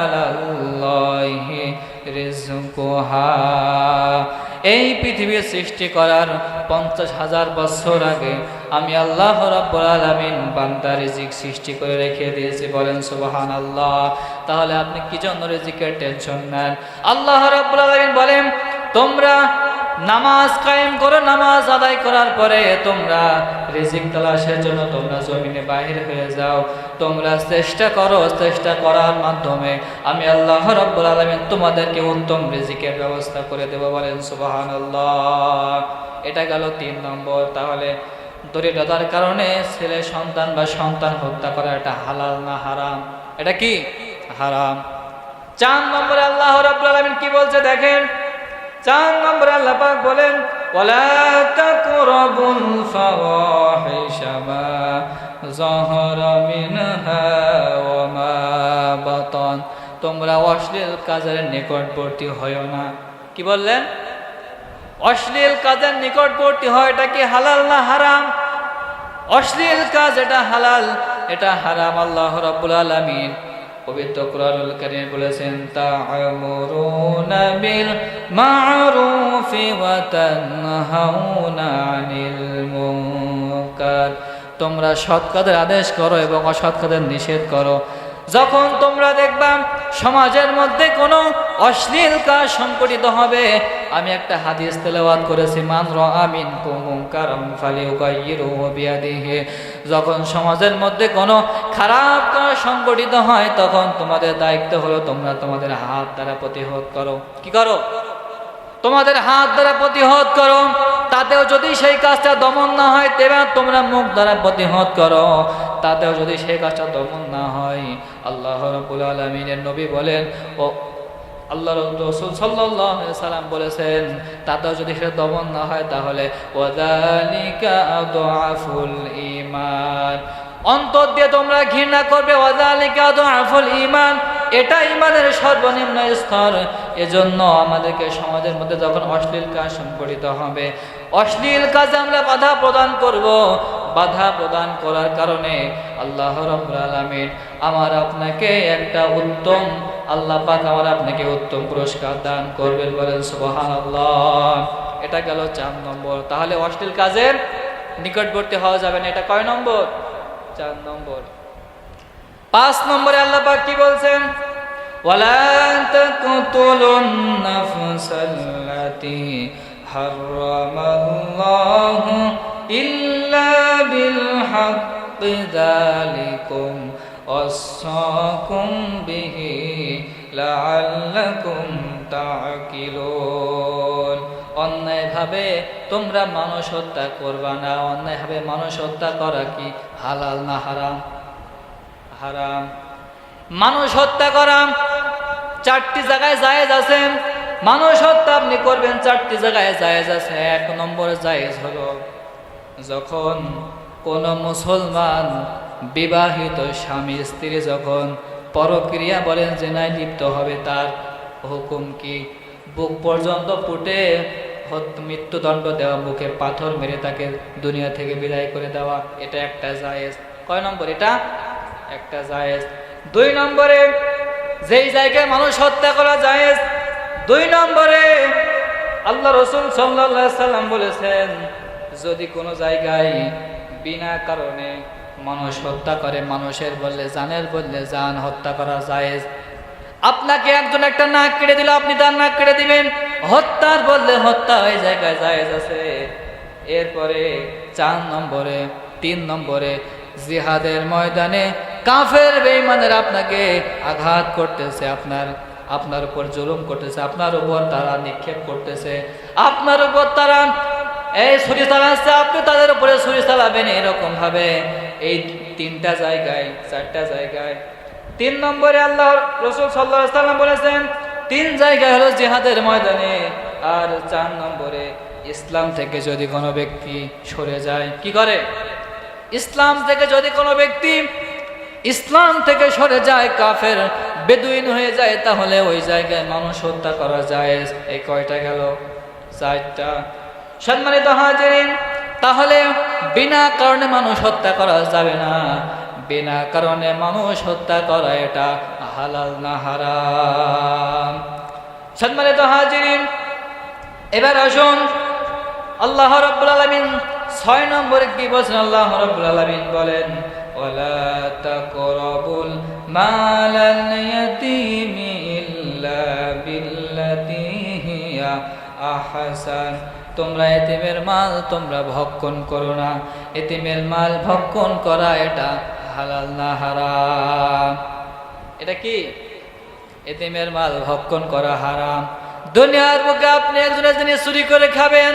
S1: আলাল্লাহি রিজকুহা, এই পৃথিবীর সৃষ্টি করার 50,000 বছর আগে আমি আল্লাহ রাব্বুল আলামিন বান্দার রিজিক সৃষ্টি করে রেখে দিয়েছি। বলেন সুবহানাল্লাহ। তাহলে আপনি কি জন্য রিজিকের টেনশন নেন? আল্লাহ রাব্বুল আলামিন বলেন, তোমরা নামাজ কায়েম করো, নামাজ আদায় করার পরে তোমরা রিজিক তালাশের জন্য তোমরা জমিনে বাহির হয়ে যাও, তোমরা চেষ্টা করো, চেষ্টা করার মাধ্যমে আমি আল্লাহ রাব্বুল আলামিন তোমাদেরকে উত্তম রিজিকের ব্যবস্থা করে দেব। বলেন সুবহানাল্লাহ। এটা গেল 3 নম্বর। তাহলে দরিদ্রতার কারণে ছেলে সন্তান বা সন্তান হত্যা করা এটা হালাল না হারাম? এটা কি হারাম। 4 নম্বরে আল্লাহ রাব্বুল আলামিন কি বলছে দেখেন, 4 নম্বরে আল্লাহ পাক বলেন ওয়ালা তাকরাবুল ফাওয়াহিশা মা যাহারা মিনহা ওয়া মা বাতান, তোমরা অশ্লীল কাজের নিকটবর্তী হয়ো না। কি বললেন? অশ্লীল কাজের নিকটবর্তী হয়, এটা কি হালাল না হারাম? অশ্লীল কাজ এটা হালাল, এটা হারাম। আল্লাহ রাব্বুল আলামিন পবিত্র কোরআনুল কারীমে বলেছেন তা'মুরুনা বিল মা'রুফি ওয়া তানহাউনা আনিল মুনকার, তোমরা সৎ কাজের আদেশ করো এবং অসৎ কাজের নিষেধ করো। যখন তোমরা দেখবা সমাজের মধ্যে কোনো অশ্লীল কাজ সংঘটিত হবে, আমি একটা হাদিস তেলাওয়াত করেছি, মান রাআ মিনকুম মুনকারান ফালিয়ুগাইয়িরহু বিয়াদিহি, যখন সমাজের মধ্যে কোনো খারাপ কাজ সংঘটিত হয় তখন তোমাদের দায়িত্ব হলো তোমরা তোমাদের হাত দ্বারা প্রতিহত করো। কি করো? তোমাদের হাত দ্বারা প্রতিহত করো। তাতেও যদি সেই কাজটা দমন না হয় তবে তোমরা মুখ দ্বারা প্রতিহত করো। তাতেও যদি সেই কাজটা দমন না হয়, আল্লাহ রাব্বুল আলামিনের নবী বলেন ও আল্লাহর রাসূল সাল্লাল্লাহু আলাইহি সাল্লাম বলেছেন, তাতেও যদি সেটা দমন না হয় তাহলে ওয়াযালিকা আদআফুল ঈমান, অন্তর দিয়ে তোমরা ঘৃণা করবে, ওয়াযালিকা আদআফুল ঈমান, এটা ঈমানের সর্বনিম্ন স্তর। এজন্য আমাদেরকে সমাজের মধ্যে যখন অশ্লীল কাজ সংঘটিত হবে, অশ্লীল কাজে আমরা বাধা প্রদান করব। বাধা প্রদান করার কারণে আল্লাহ রাব্বুল আলামিন আমার আপনাকে একটা উত্তম, আল্লাহ পাক আমার আপনাকে উত্তম পুরস্কার দান করবেন, বলেন সুবহানাল্লাহ। এটা গেল 4 নম্বর। তাহলে অশ্লীল কাজের নিকটবর্তী হওয়া যাবে না, এটা কয় নম্বর? 4 নম্বর। 5 নম্বরে আল্লাহ পাক কি বলছেন? ওয়ালা তাকতুলুন নাফসাল্লাতী হারামাল্লাহু ইল্লা বিল হাক্কি যালিকুম ওয়াসাকুম বিহি লাআল্লাকুম তা'কিলুন, অন্যায়ভাবে তোমরা মানুষ হত্যা করবা না। অন্যায়ভাবে মানুষ হত্যা করা কি হালাল না হারাম? হারাম। মানুষ হত্যা করা 4টি জায়গায় জায়েজ আছে। মানুষ হত্যা আপনি করবেন 4টি জায়গায় জায়েজ আছে। 1 নম্বর জায়েজ হলো যখন কোন মুসলমান বিবাহিত স্বামী স্ত্রী যখন পরক্রিয়া বলেন জেনায় লিপ্ত হবে, তার হুকুম কি? বুক পর্যন্ত পুঁতে মৃত্যুদণ্ড দেওয়া, মুখে পাথর মেরে তাকে দুনিয়া থেকে বিদায় করে দেওয়া, এটা একটা জায়েজ। কয় নম্বর? এটা একটা জায়েজ। 2 নম্বরে যেই জায়গায় মানুষ হত্যা করা জায়েজ, 2 নম্বরে আল্লাহ রাসূল সাল্লাল্লাহু আলাইহি সাল্লাম বলেছেন যদি কোনো জায়গায় বিনা কারণে মানুষ হত্যা করে, মানুষের বললে জানের বললে জান হত্যা করা জায়েজ। আপনাকে একজন একটা নাক কেটে দিল, আপনি তার নাক কেটে দিবেন, হত্যার বললে হত্যা ওই জায়গায় জায়েজ আছে। এরপরে 4 নম্বরে 3 নম্বরে জিহাদের ময়দানে কাফের বেঈমানের আপনাকে আঘাত করতেছে, আপনার উপর জুলুম করতেছে, আপনার উপর তারা নিক্ষেপ করতেছে, আপনার উপর তারা এই ছুরি চালাচ্ছে, আপনি তাদের উপরে ছুরি চালাবেন, এরকম ভাবে এই 3টা জায়গায় 4টা জায়গায়। 3 নম্বরে আল্লাহ রাসূল সাল্লাল্লাহু আলাইহি সাল্লাম বলেছেন 3 জায়গায় হলো জিহাদের ময়দানে। আর 4 নম্বরে ইসলাম থেকে যদি কোনো ব্যক্তি সরে যায়, কি করে? ইসলাম থেকে যদি কোনো ব্যক্তি ইসলাম থেকে সরে যায়, কাফের বেদুইন হয়ে যায়, তাহলে ওই জায়গায় মানুষ হত্যা করা জায়েজ। এই কয়টা গেল? 4টা। সম্মানিত হাজিরিন, তাহলে বিনা কারণে মানুষ হত্যা করা যাবে না। বিনা কারণে মানুষ হত্যা করা এটা হালাল না হারাম? সম্মানিত হাজিরিন, এবার আসুন আল্লাহ রাব্বুল আলামিন 6 নম্বরে কি বলেন? আল্লাহ রাব্বুল আলামিন বলেন ওয়ালা তাকরাবুল মালাল ইয়াতীমি ইল্লা বিল্লাতী হিয়া আহসান, তোমরা এতিমের মাল তোমরা ভক্ষণ করো না। এতিমের মাল ভক্ষণ করা এটা হালাল না হারাম? এটা কি? এতিমের মাল ভক্ষণ করা হারাম। দুনিয়ার বুকে আপনি একজনের জিনিস চুরি করে খাবেন,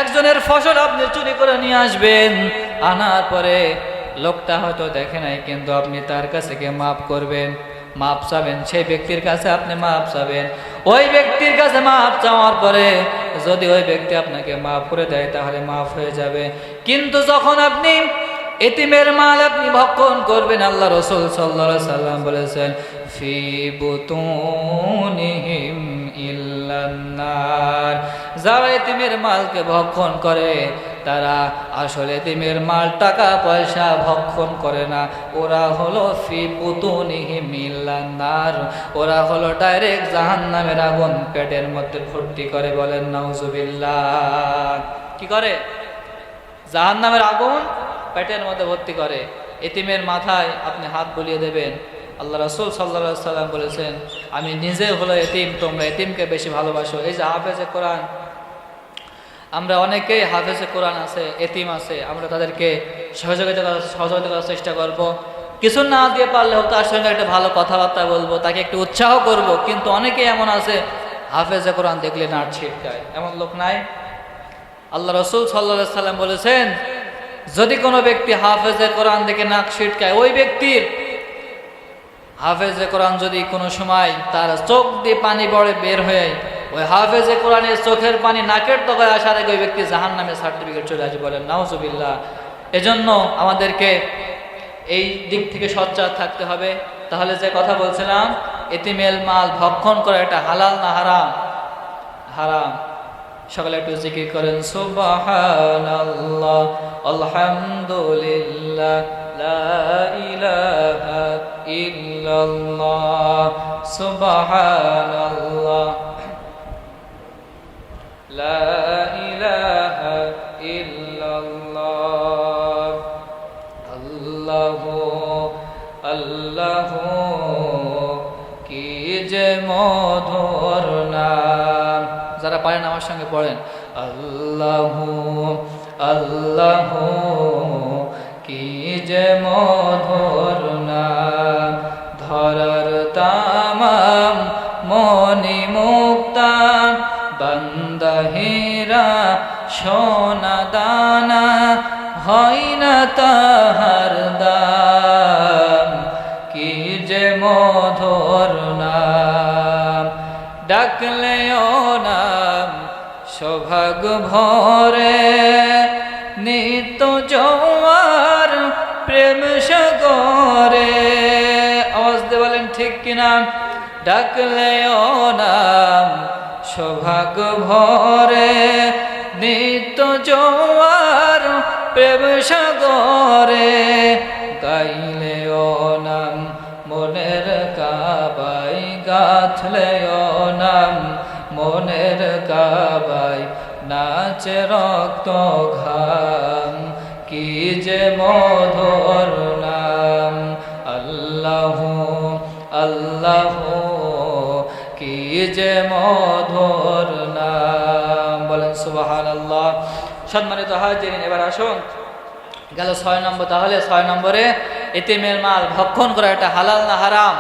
S1: একজনের ফসল আপনি চুরি করে নিয়ে আসবেন, আনার পরে লোকটা হয়তো দেখে নাই, কিন্তু আপনি তার কাছে গিয়ে মাফ করবেন, মাপ চাবেন, সেই ব্যক্তির কাছে আপনি মাপ চাবেন। ওই ব্যক্তির কাছে মাপ চাওয়ার পরে যদি ওই ব্যক্তি আপনাকে মাফ করে দেয় তাহলে মাফ হয়ে যাবে। কিন্তু যখন আপনি এতিমের মাল আপনি ভক্ষণ করবেন, আল্লাহ রাসূল সাল্লাল্লাহু আলাইহি সাল্লাম বলেছেন ফি বুতুনিহিম ইল্লান নার, যারা এতিমের মালকে ভক্ষণ করে তারা আসলে এতিমের মাল টাকা পয়সা ভক্ষণ করে না, ওরা হলো ফি বুতুনিহিম ইল্লান নার, ওরা হলো ডাইরেক্ট জাহান্নামের আগুন পেটের মধ্যে ভর্তি করে। বলেন নাউজুবিল্লাহ। কি করে? জাহান্নামের আগুন পেটের মধ্যে ভর্তি করে। এতিমের মাথায় আপনি হাত বুলিয়ে দেবেন। আল্লাহ রাসূল সাল্লাল্লাহু আলাইহি সাল্লাম বলেছেন আমি নিজে হলো এতিম, তোমরা এতিমকে বেশি ভালোবাসো। এই যে হাফেজে কোরআন, আমরা অনেকেই হাফেজে কোরআন আছে, এতিম আছে, আমরা তাদেরকে সহযোগিতা করার চেষ্টা করব। কিছু না দিয়ে পারলেও তার সঙ্গে একটা ভালো কথাবার্তা বলবো, তাকে একটু উৎসাহ করব। কিন্তু অনেকেই এমন আছে হাফেজে কোরআন দেখলে নাট ছিটকায়, এমন লোক নাই? আল্লাহ রাসূল সাল্লাল্লাহু আলাইহি সাল্লাম বলেছেন যদি কোনো ব্যক্তি হাফেজে কোরআন দেখে নাক ছিটকায়, ওই ব্যক্তির হাফেজে কোরআন যদি কোনো সময় তার চোখ দিয়ে পানি বের হয়ে ওই হাফেজে কোরআনের চোখের পানি নাকের তলায় আসার আগে ওই ব্যক্তি জাহান্নামের সার্টিফিকেট চলে আসে। বলেন নাউজুবিল্লাহ। এজন্য আমাদেরকে এই দিক থেকে সচ্চার থাকতে হবে। তাহলে যে কথা বলছিলাম, এতিমের মাল ভক্ষণ করা এটা হালাল না হারাম? হারাম। সকলে একটু জিকির করেন সুবহানাল্লাহ, আলহামদুলিল্লাহ, লা ইলাহা ইল্লাল্লাহ, সুবহানাল্লাহ, লা ইলাহা ইল্লাল্লাহ, আল্লাহু আল্লাহু কি যে মধুর নাম। যারা পারেন আমার সঙ্গে পড়েন আল্লাহু আল্লাহু কি যে মধুর নাম, ধরার তামাম মনি মুক্তা বান্দা হীরা সোনা দানা হয় না তাহার দাম, কি যে মধুর নাম। ডাকলেও নাম সৌভাগ ভরে নিত্য জোয়ার প্রেম সাগরে। আওয়াজ দিয়ে বলেন ঠিক কিনা? ডাকলেও নাম সৌভাগ ভরে নিত্য জোয়ার প্রেম সাগরে, গাইলেও নাম মনের কাবাই, গাথলেও নাম মনের কাবাই, নাচে রক্ত ঘাম, কি যে মধুর নাম। আল্লাহু আল্লাহু কি যে মধুর নাম। বলেন সুবহানাল্লাহ। সম্মানিত হাজিরিন, এবার আসুন গেল 6 নম্বর। তাহলে 6 নম্বরে এতিমের মাল ভক্ষণ করা এটা হালাল না হারাম?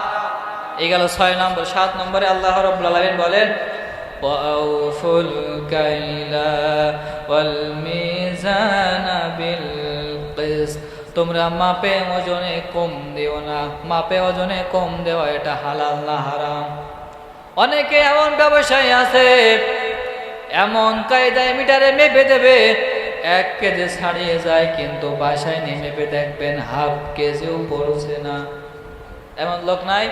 S1: এই গেল 6 নম্বর। 7 নম্বরে আল্লাহ রাব্বুল আলামিন বলেন ওয়াউফুল কাইলা ওয়াল মিজানা বিল কিসত, তোমরা মাপে ওজনে কম দিও না। মাপে ওজনে কম দেওয়া এটা হালাল না হারাম? অনেকে এমন ব্যবসায়ী আছে এমন কায়দায় মিটারে মেপে দেবে 1 কেজি ছাড়িয়ে যায়, কিন্তু বাসায় নিয়ে মেপে দেখবেন হাফ কেজিও পড়ছে না। এমন লোক নাই?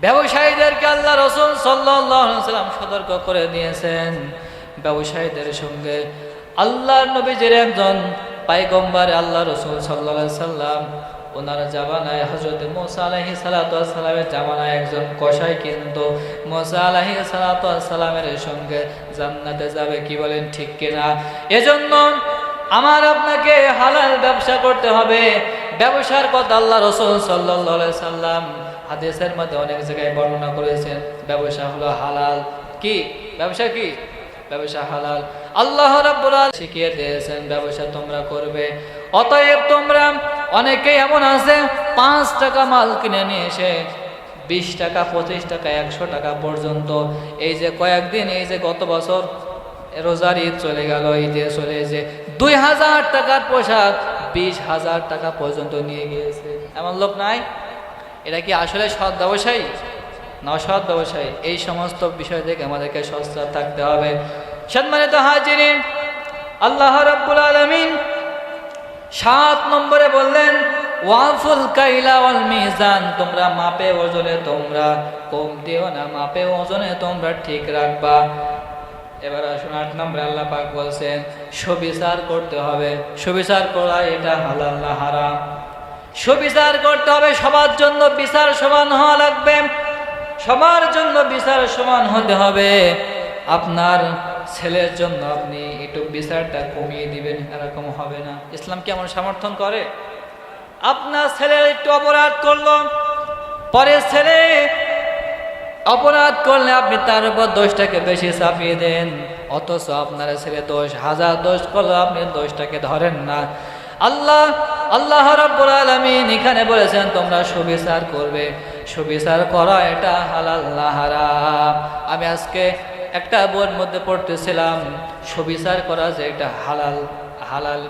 S1: ব্যবসায়ীদেরকে আল্লাহ রাসূল সাল্লাল্লাহু আলাইহি ওয়াসাল্লাম সতর্ক করে দিয়েছেন, ব্যবসায়ীদের সঙ্গে আল্লাহর নবীজির একজন পয়গম্বর আল্লাহ রাসূল সাল্লাল্লাহু আলাইহি ওয়াসাল্লাম, ওনার জামানায় হযরত মুসা আলাইহিস সালাতু ওয়াস সালামের জামানায় একজন কসাই কিন্তু মুসা আলাইহিস সালাতু ওয়াস সালামের সঙ্গে জান্নাতে যাবে। কি বলেন ঠিক কিনা? এজন্য আমার আপনাকে হালাল ব্যবসা করতে হবে। ব্যবসার কথা আল্লাহ রাসূল সাল্লাল্লাহু আলাইহি সাল্লাম হাদিসের মধ্যে অনেক জায়গায় বর্ণনা করেছেন। ব্যবসা হলো হালাল। কি ব্যবসা? কি ব্যবসা হালাল। আল্লাহ রাব্বুল আলামিন শিখিয়ে দিয়েছেন ব্যবসা তোমরা করবে। অতএব তোমরা অনেকেই এমন আছে 5 টাকা মাল কিনে নিয়ে এসে 20 টাকা 25 টাকা 100 টাকা পর্যন্ত, এই যে কয়েকদিন, এই যে গত বছর রোজার ঈদ চলে গেল, ঈদে চলে যে 2000 টাকার পোশাক 20,000 টাকা পর্যন্ত নিয়ে গিয়েছে। এমন লোক নাই? এটা কি আসলে সৎ ব্যবসায়ী না অসৎ ব্যবসায়ী? এই সমস্ত বিষয় থেকে আমাদেরকে সচেতন থাকতে হবে। সম্মানিত হাজিরিন, আল্লাহ রাব্বুল আলামিন 7 নম্বরে বললেন ওয়াফুল কাইলা ওয়াল মিজান, তোমরা মাপে ওজনে তোমরা কম দিও না, মাপে ওজনে তোমরা ঠিক রাখবা। এবার আসুন 8 নম্বরে আল্লাহ পাক বলছেন সুবিচার করতে হবে। সুবিচার করা এটা হালাল না হারাম? সুবিচার করতে হবে, সবার জন্য বিচার সমান হওয়া লাগবে, সবার জন্য বিচার সমান হতে হবে। আপনার ছেলের জন্য আপনি একটু বিচারটা কমিয়ে দিবেন, এরকম হবে না। ইসলাম কি এমন সমর্থন করে? আপনার ছেলে একটু অপরাধ করলো, পরে ছেলে অপরাধ করলে আপনি তার উপর দোষটাকে বেশি চাপিয়ে দেন, অথচ আপনার ছেলে দোষ হাজার দোষ করলো, আপনি দোষটাকে ধরেন না। আল্লাহ রাব্বুল আলামিন এখানে বলেছেন তোমরা সুবিচার করবে। সুবিচার করা এটা হালাল না হারাম? আমি আজকে একটা বইয়ের মধ্যে পড়তেছিলাম, সুবিচার করা যে এটা হালাল,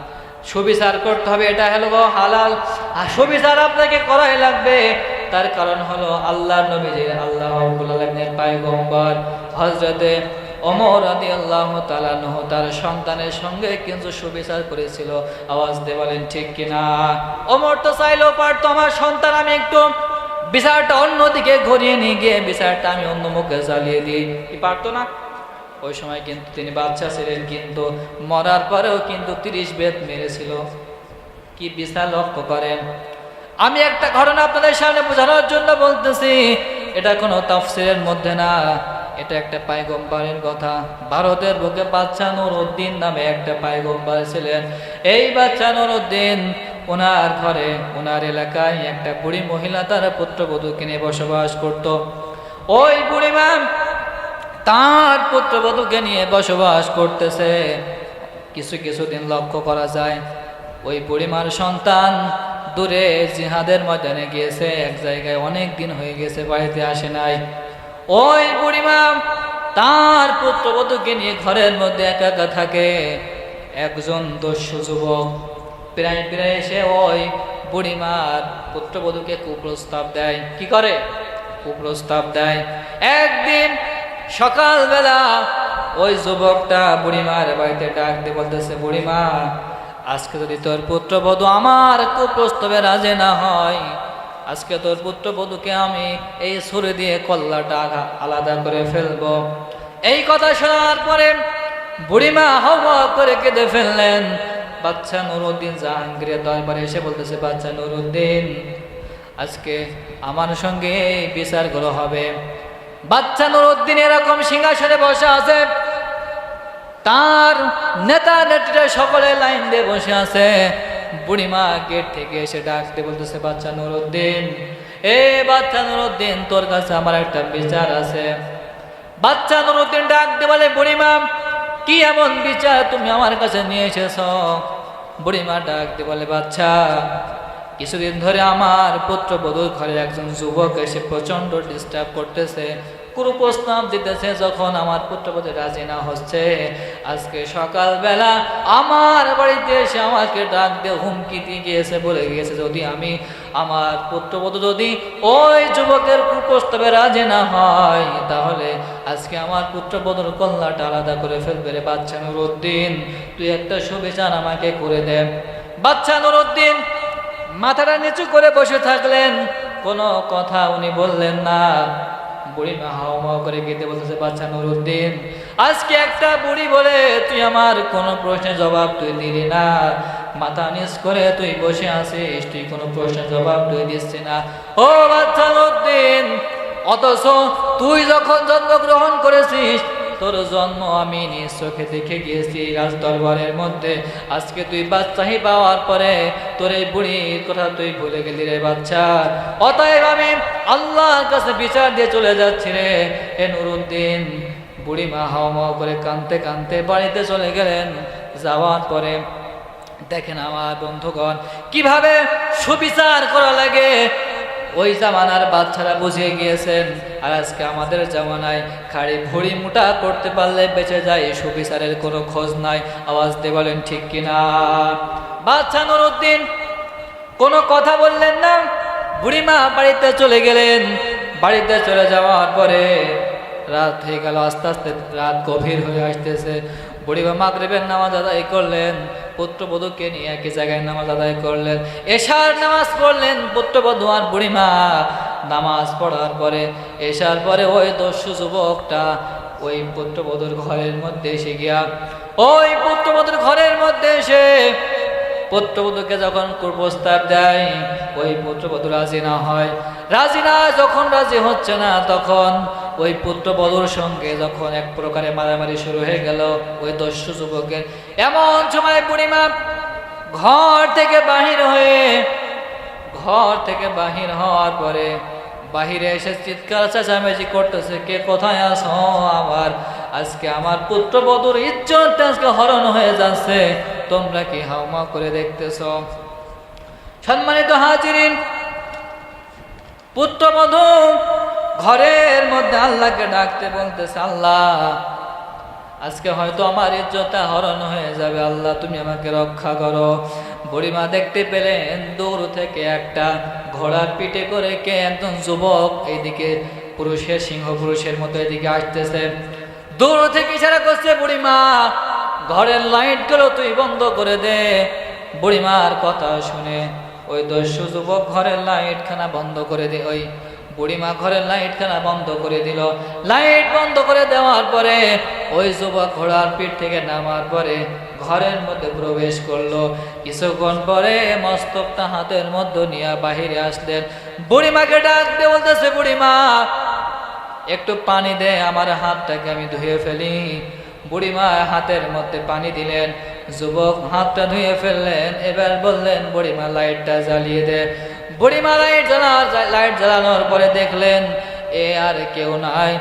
S1: সুবিচার করতে হবে এটা হলো হালাল। আর সুবিচার আপনাকে করাই লাগবে, তার কারণ হলো আল্লাহর নবী যে আল্লাহ রাব্বুল আলামিনের পয়গম্বর হযরতে ওমর রাদিয়াল্লাহু তাআলা আনহু তার সন্তানের সঙ্গে কিন্তু সুবিচার করেছিল। আওয়াজ দিয়ে বলেন ঠিক কিনা? ওমর তো চাইলেও পারতো আমার সন্তান আমি একটু বিচারটা অন্যদিকে ঘুরিয়ে নিয়ে গিয়ে বিচারটা আমি অন্য মুখে চালিয়ে দিই, কি পারতো না? ওই সময় কিন্তু তিনি বাচ্চা ছিলেন, কিন্তু মরার পরেও কিন্তু 30 বেত মেরেছিল। কি বিচার লক্ষ্য করেন। আমি একটা ঘটনা আপনাদের সামনে বোঝানোর জন্য বলতেছি, এটা কোনো তাফসীরের মধ্যে না, এটা একটা পয়গম্বরের কথা। ভারতের বুকে বাদশা নুরউদ্দিন নামে একটা পয়গম্বর ছিলেন। এই বাদশা নুরউদ্দিন ওনার ঘরে ওনার এলাকায় একটা বুড়ি মহিলা তার পুত্রবধূকে নিয়ে বসবাস করত। ওই বুড়িমা তার পুত্রবধূকে নিয়ে বসবাস করতেছে। কিছুদিন লক্ষ্য করা যায় ওই বুড়িমার সন্তান দূরে জিহাদের ময়দানে গিয়েছে, এক জায়গায় অনেক দিন হয়ে গেছে বাড়িতে আসে নাই। ওই বুড়িমা তার পুত্রবধূকে নিয়ে ঘরের মধ্যে একা একা থাকে। একজন দস্যু যুবক প্রায় এসে ওই বুড়িমার পুত্রবধূকে কুপ্রস্তাব দেয়। কি করে? কুপ্রস্তাব দেয়। একদিন সকালবেলা ওই যুবকটা বুড়িমার বাড়িতে ডাক দিয়ে বলতেছে, বুড়িমা আজকে যদি তোর পুত্রবধূ আমার কুপ্রস্তাবে রাজি না হয়, আজকে তোর পুত্রবধূকে আমি এই ছুরি দিয়ে কল্লাটা আলাদা করে ফেলবো। এই কথা শোনার পরে বুড়িমা হাওয়া করে কেঁদে ফেললেন। বাদশা নুরউদ্দিন জাহাঙ্গীরের দরবারে এসে বলতেছে, বাদশা নুরউদ্দিন আজকে আমার সঙ্গে এই বিচারগুলো হবে। বাদশা নুরউদ্দিন এরকম সিংহাসনে বসে আছে, তার নেতা নেত্রীরা সকলে লাইন দিয়ে বসে আছে। বুড়িমা গেট থেকে এসে ডাকতে বলতেছে, বাদশা নুরউদ্দিন, এ বাদশা নুরউদ্দিন তোর কাছে আমার একটা বিচার আছে। বাদশা নুরউদ্দিন ডাকতে বলে, বুড়িমা কি এমন বিচার তুমি আমার কাছে নিয়ে এসেছ? বুড়িমা ডাকতে বলে, বাদশা কিছুদিন ধরে আমার পুত্রবধূর ঘরে একজন যুবক এসে প্রচন্ড ডিস্টার্ব করতেছে, কুপ্রস্তাব দিতেছে। যখন আমার পুত্রবধূ রাজি না হচ্ছে, আজকে সকালবেলা আমার বাড়িতে এসে আমাকে ডাক দিয়ে হুমকি দিয়ে গিয়েছে, বলে গিয়েছে যদি আমি আমার পুত্রবধূ যদি ওই যুবকের কুপ্রস্তাবে রাজি না হয়, তাহলে আজকে আমার পুত্রবধূর কল্লাটা আলাদা করে ফেলবে। রে বাদশা নুরউদ্দিন তুই একটা সুবিচার আমাকে করে দে। বাদশা নুরউদ্দিন মাথাটা নিচু করে বসে থাকলেন, কোনো কথা উনি বললেন না। বুড়িমা হাওয়া করে কেঁদে বলতেছে, বাদশা নুরউদ্দিন আজকে একটা বুড়ি বলে তুই আমার কোনো প্রশ্নের জবাব তুই দিলি না, মাথা নিচ করে তুই বসে আছিস, তুই কোনো প্রশ্নের জবাব তুই দিচ্ছি না। ও বাদশা নুরউদ্দিন, অথচ তুই যখন জন্মগ্রহণ করেছিস তোর জন্ম আমি নিজ চোখে দেখে গিয়েছি রাজ দরবারের মধ্যে। আজকে তুই বাদশাহী পাওয়ার পরে তোর এই বুড়ির কথা তুই ভুলে গেলি রে বাদশা। অতএব আমি আল্লাহর কাছে বিচার দিয়ে চলে যাচ্ছি রে। এ নুরউদ্দিন বুড়িমা হাওয়া করে কাঁদতে কাঁদতে বাড়িতে চলে গেলেন। যাওয়ার পরে দেখেন আমার বন্ধুগণ কিভাবে সুবিচার করা লাগে ওই জামানার বাচ্চারা বুঝিয়ে গিয়েছেন। আর আজকে আমাদের জামানায় খাড়ি ভুড়ি মোটা করতে পারলে বেঁচে যায়, সুবিচারের কোনো খোঁজ নাই। আওয়াজ দিয়ে বলেন ঠিক কিনা? বাদশা নুরউদ্দিন কোনো কথা বললেন না, বুড়িমা বাড়িতে চলে গেলেন। বাড়িতে চলে যাওয়ার পরে রাত হয়ে গেল, আস্তে আস্তে রাত গভীর হয়ে আসতেছে। বুড়িমা মাগরিবের নামাজ আদায় করলেন, পুত্রবধূকে নিয়ে একই জায়গায় নামাজ আদায় করলেন। এশার নামাজ পড়লেন পুত্রবধূ আর বুড়িমা। নামাজ পড়ার পরে এশার পরে ওই দস্যু যুবকটা ওই পুত্রবধূর ঘরের মধ্যে এসে গিয়া ওই পুত্রবধূর ঘরের মধ্যে এসে পুত্রবধূকে যখন প্রস্তাব দেয়, ওই পুত্রবধূ রাজি না হয়। রাজি না, যখন রাজি হচ্ছে না, তখন ওই পুত্রবধূর সঙ্গে যখন এক প্রকারে মারামারি শুরু হয়ে গেল ওই দস্যু যুবকের। এমন সময় বুড়িমা ঘর থেকে বাহির হওয়ার পরে বাহিরে এসে চিৎকার চেঁচামেচি করতেছে, কে কোথায় আছো? আজকে আমার পুত্রবধূর ইজ্জতটা আজকে হরণ হয়ে যাচ্ছে, তোমরা কি হাউমা করে দেখতেছ? সম্মানিত হাজিরিন, পুত্রবধূ ঘরের মধ্যে আল্লাহকে ডাকতে বলতেছে, আল্লাহ আজকে হয়তো আমার ইজ্জতটা হরণ হয়ে যাবে, আল্লাহ তুমি আমাকে রক্ষা করো। বুড়িমা দেখতে পেলেন দূর থেকে একটা ঘোড়ার পিঠে করে কে একজন যুবক এইদিকে পুরুষের সিংহ পুরুষের মতো এদিকে আসতেছে। দূর থেকে ইশারা করছে, বুড়িমা ঘরের লাইট গুলো তুই বন্ধ করে দে। বুড়িমার কথা শুনে ওই দস্যু যুবক ঘরের লাইট খানা বন্ধ করে দে, ওই বুড়িমা ঘরের লাইট খানা বন্ধ করে দিল। লাইট বন্ধ করে দেওয়ার পরে ওই যুবক ঘোড়ার পিঠ থেকে নামার পরে ঘরের মধ্যে প্রবেশ করলো। কিছুক্ষণ পরে মস্তকটা হাতের মধ্যে নিয়ে বাহিরে আসলেন। বুড়িমাকে ডাক দিয়ে বলতেছে, বুড়িমা একটু পানি দে, আমার হাতটাকে আমি ধুয়ে ফেলি। বুড়িমা হাতের মধ্যে পানি দিলেন, যুবক হাতটা ধুয়ে ফেললেন। এবার বললেন, বুড়িমা লাইটটা জ্বালিয়ে দে। বুড়িমা লাইট জ্বালানোর পরে দেখলেন এ আর কেউ নাই।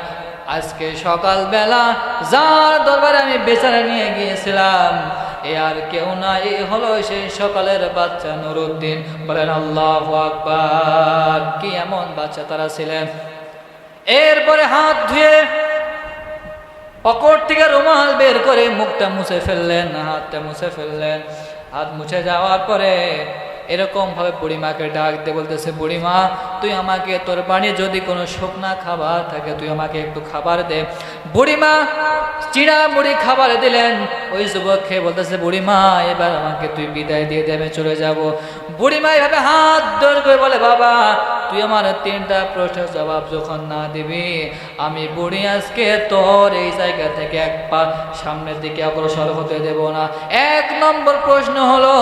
S1: আজকে সকালবেলা যার দরবারে আমি বেচারা নিয়ে গিয়েছিলাম এ আর কেউ নাই, এ হলো সেই সকালের বাচ্চা নুরুদ্দিন। বলেন আল্লাহু আকবার। কি এমন বাচ্চা তারা ছিলেন। এরপরে হাত ধুয়ে পকেট থেকে রুমাল বের করে মুখটা মুছে ফেললেন, হাতটা মুছে ফেললেন। হাত মুছে যাওয়ার পরে এরকম ভাবে বুড়িমাকে ডাক দিয়ে বলতেছে, বুড়িমা তুই আমাকে, তোর বাড়ি যদি কোনো শুকনা খাবার থাকে তুই আমাকে একটু খাবার দে। বুড়িমা চিড়া মুড়ি খাবার দিলেন। ওই যুবক খেয়ে বলতেছে, বুড়িমা এবার আমাকে তুই বিদায় দিয়ে দে, আমি চলে যাব। বুড়িমা এভাবে হাত ধর করে বলে, বাবা তুই আমার 3টা প্রশ্নের জবাব যখন না দিবি আমি বুড়ি আজকে তোর এই জায়গা থেকে এক পা সামনের দিকে অগ্রসর হতে দেব না। 1 নম্বর প্রশ্ন হলো,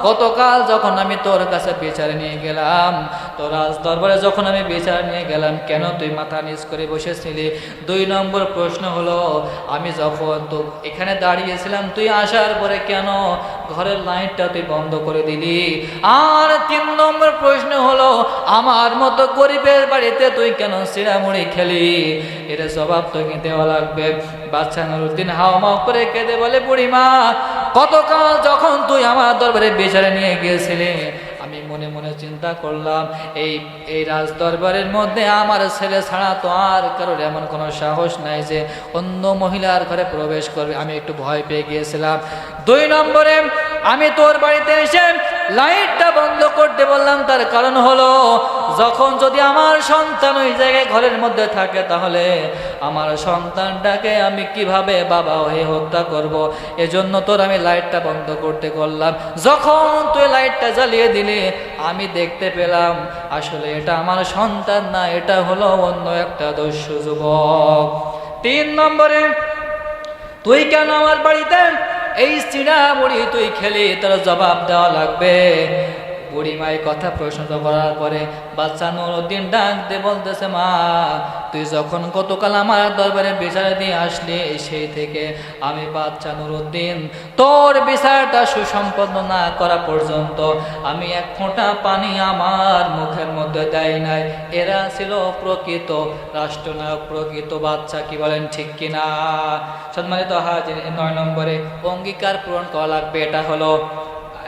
S1: গতকাল যখন আমি তোর কাছে বিচার নিয়ে গেলাম, তোর রাজ দরবারে যখন আমি বিচার নিয়ে গেলাম, কেন তুই মাথা নিচ করে বসেছিলি? 2 নম্বর প্রশ্ন হলো, আমি যখন তো এখানে দাঁড়িয়েছিলাম তুই আসার পরে কেন ঘরের লাইটটা তুই বন্ধ করে দিলি? আর 3 নম্বর প্রশ্ন হলো, আমার মতো গরিবের বাড়িতে তুই কেন চিড়া মুড়ি খেলি? এর জবাব তোকে দেওয়া লাগবে। বাচ্চা নুরুদ্দিন হাওমাও করে কেঁদে বলে, বুড়িমা গতকাল যখন তুই আমার দরবারে বিচারে নিয়ে গিয়েছিলি আমি মনে মনে চিন্তা করলাম এই রাজ দরবারের মধ্যে আমার ছেলে ছাড়া তো আর কারোর এমন কোনো সাহস নাই যে অন্য মহিলার ঘরে প্রবেশ করবে। আমি একটু ভয় পেয়ে গিয়েছিলাম। 2 নম্বরে আমি তোর বাড়িতে এসে লাইটটা বন্ধ করতে বললাম, তার কারণ হলো যখন যদি আমার সন্তান ওই জায়গায় ঘরের মধ্যে থাকে তাহলে আমার সন্তানটাকে আমি কিভাবে বাবা হয়ে হত্যা করব। এজন্য তোর আমি লাইটটা বন্ধ করতে করলাম। যখন তুই লাইটটা জ্বালিয়ে দিলি আমি দেখতে পেলাম আসলে এটা আমার সন্তান না, এটা হলো অন্য একটা দস্যু যুবক। 3 নম্বরে তুই কেন আমার বাড়িতে এই চিড়া মুড়ি তুই খেলি, তার জবাব দেওয়া লাগবে। বুড়িমাই কথা প্রশ্ন করার পরে বাচ্চা নুরুদ্দিন ডাক দিয়ে বলতেছে, মা তুই যখন গতকাল আমার দরবারে বিচার দিয়ে আসলি সেই থেকে আমি বাচ্চা নুরুদ্দিন তোর বিচারটা সুসম্পন্ন না করা পর্যন্ত আমি 1 ফোঁটা পানি আমার মুখের মধ্যে দেয় নাই। এরা ছিল প্রকৃত রাষ্ট্রনায়ক, প্রকৃত বাচ্চা। কি বলেন ঠিক কিনা? সম্মানিত হাজির, 9 নম্বরে অঙ্গীকার পূরণ করা লাগবে। এটা হলো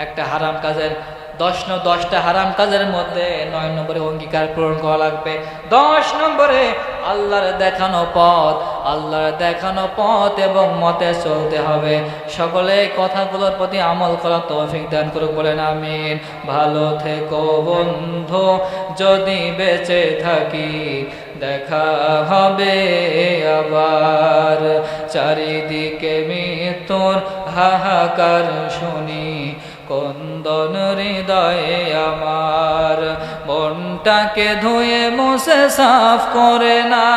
S1: একটা হারাম কাজের 10টা হারাম কাজের মধ্যে 9 নম্বরে অঙ্গীকার পূরণ করা লাগবে। 10 নম্বরে আল্লাহর দেখানো পথ এবং মতে চলতে হবে। সকলে কথাগুলোর প্রতি আমল করার তৌফিক দান করুক, বলেন আমিন। ভালো থেকো বন্ধু, যদি বেঁচে থাকি দেখা হবে আবার। চারিদিকে মৃত্যুর হাহাকার শুনি, কন্দন হৃদয়ে আমার। মনটাকে ধুয়ে মুছে সাফ করে না,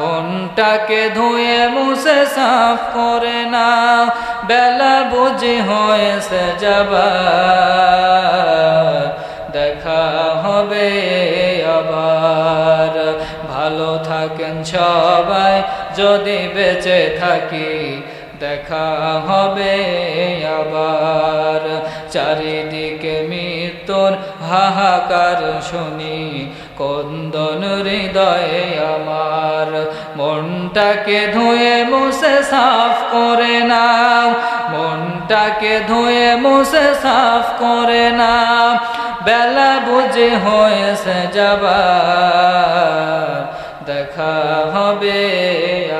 S1: মনটাকে ধুয়ে মুছে সাফ করে না, বেলা বুঝি হয়েছে যাবার, দেখা হবে আবার। ভালো থাকেন সবাই, যদি বেঁচে থাকি দেখা হবে আবার। চারিদিকে মৃত্যুর হাহাকার শুনি, কন্দন হৃদয়ে আমার। মনটাকে ধুয়ে মুছে সাফ করে নাও, মনটাকে ধুয়ে মুছে সাফ করে নাও, বেলা বুঝে হয়েছে যাবার, দেখা হবে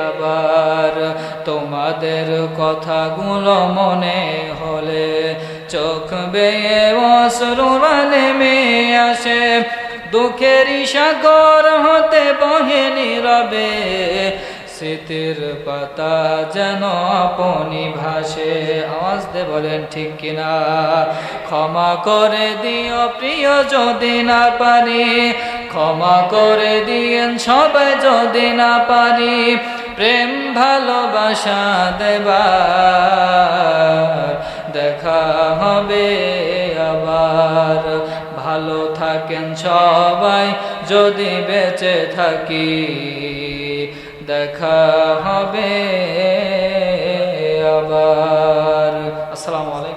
S1: আবার। তোমাদের কথাগুলো মনে হলে চোখ বেয়ে অশ্রু নেমে আসে, দুঃখেরই সাগর হতে বহে নীরবে, স্মৃতির পাতা যেন আপনি ভাসে। আওয়াজ দে বলেন ঠিক কিনা। ক্ষমা করে দিও প্রিয় যদি না পারি, ক্ষমা করে দিয়েন সবাই যদি না পারি, প্রেম ভালোবাসা দেবার, দেখা হবে আবার। ভালো থাকেন সবাই, যদি বেঁচে থাকি দেখা হবে আবার। আসসালামু আলাইকুম।